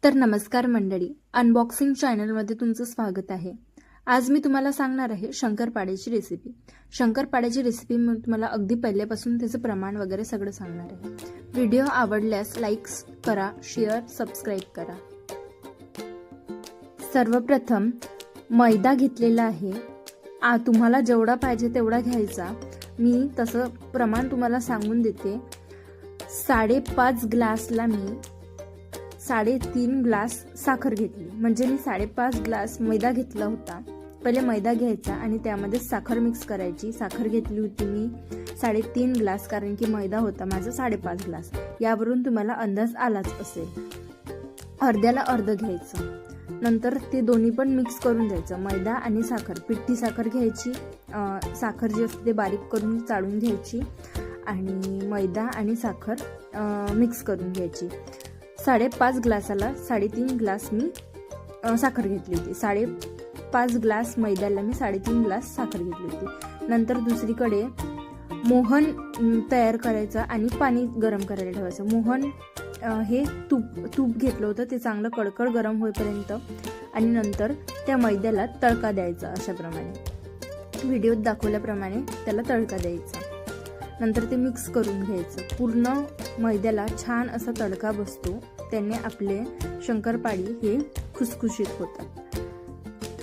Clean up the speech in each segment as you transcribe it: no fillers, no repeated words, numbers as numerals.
तर नमस्कार मंडळी, अनबॉक्सिंग चॅनलमध्ये तुमचं स्वागत आहे। आज मी तुम्हाला सांगणार आहे शंकरपाळ्याची रेसिपी। शंकरपाळ्याची रेसिपी मी तुम्हाला अगदी पहिल्यापासून त्याचं प्रमाण वगैरे सगळं सांगणार आहे। व्हिडिओ आवडल्यास लाईक करा, शेअर, सबस्क्राइब करा। सर्वप्रथम मैदा घेतलेला आहे। तुम्हाला जेवढा पाहिजे तेवढा घ्यायचा। मी तसं प्रमाण तुम्हाला सांगून देते। 5.5 ग्लासला मी 3.5 ग्लास साखर घेतली, म्हणजे मी 5.5 ग्लास मैदा घेतला होता। पहिले मैदा घ्यायचा आणि त्यामध्ये साखर मिक्स करायची। साखर घेतली होती मी 3.5 ग्लास, कारण की मैदा होता माझा 5.5 ग्लास। यावरून तुम्हाला अंदाज आलाच असेल। अर्ध्याला अर्ध घ्यायचं, नंतर ते दोन्ही पण मिक्स करून द्यायचं। मैदा आणि साखर, पिठी साखर घ्यायची, साखर जी असते ते बारीक करून चाळून घ्यायची आणि मैदा आणि साखर मिक्स करून घ्यायची। 5.5 ग्लासाला 3.5 ग्लास मी साखर घेतली होती। 5.5 ग्लास मैद्याला मी 3.5 ग्लास साखर घेतली होती। नंतर दुसरीकडे मोहन तयार करायचं आणि पाणी गरम करायला ठेवायचं। मोहन हे तूप घेतलं होतं, ते चांगलं कडकड गरम होईपर्यंत, आणि नंतर त्या मैद्याला तडका द्यायचा। अशाप्रमाणे व्हिडिओत दाखवल्याप्रमाणे त्याला तडका द्यायचा। नंतर ते मिक्स करून घ्यायचं। पूर्ण मैद्याला छान असा तडका बसतो, त्याने आपले शंकरपाळी हे खुसखुशीत होतात।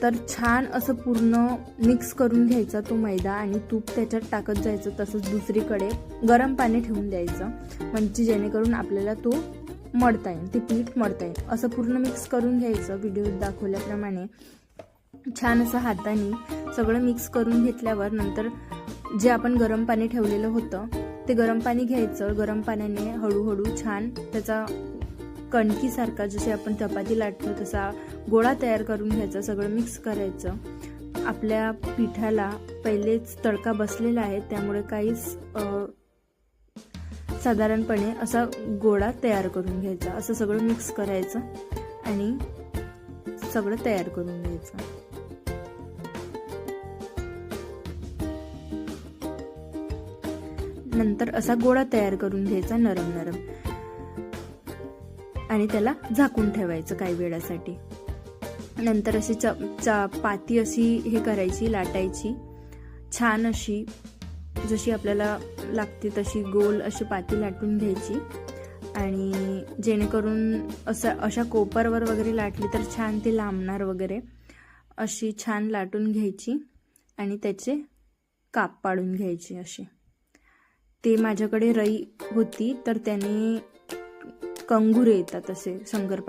तर छान असं पूर्ण मिक्स करून घ्यायचा तो मैदा आणि तूप त्याच्यात टाकत जायचं। तसंच दुसरीकडे गरम पाणी ठेवून द्यायचं, म्हणजे जेणेकरून आपल्याला तो मळता येईल, ते पीठ मळता येईल। असं पूर्ण मिक्स करून घ्यायचं। व्हिडिओत दाखवल्याप्रमाणे छान असं हाताने सगळं मिक्स करून घेतल्यावर नंतर जे आपण गरम पाणी ठेवलेलं होतं ते गरम पाणी घ्यायचं। गरम पाण्याने हळूहळू छान त्याचा कणकीसारखा, जसे आपण चपाती लाटतो तसा गोळा तयार करून घ्यायचा। सगळं मिक्स करायचं। आपल्या पिठाला पहिलेच तडका बसलेला आहे, त्यामुळे काहीच साधारणपणे असा गोळा तयार करून घ्यायचा। असं सगळं मिक्स करायचं आणि सगळं तयार करून घ्यायचं। नंतर असा गोळा तयार करून घ्यायचा, नरम नरम, आणि त्याला झाकून ठेवायचं काही वेळासाठी। नंतर अशी पाती अशी हे करायची, लाटायची छान अशी, जशी आपल्याला लागते तशी गोल अशी पाती लाटून घ्यायची। आणि जेणेकरून अशा कोपरवर वगैरे लाटली तर छान ते लांबणार वगैरे, अशी छान लाटून घ्यायची आणि त्याचे काप पाडून घ्यायचे असे। ते माझ्याकडे रई होती, तर त्याने कंगुरे येतात असे शंकरपाळी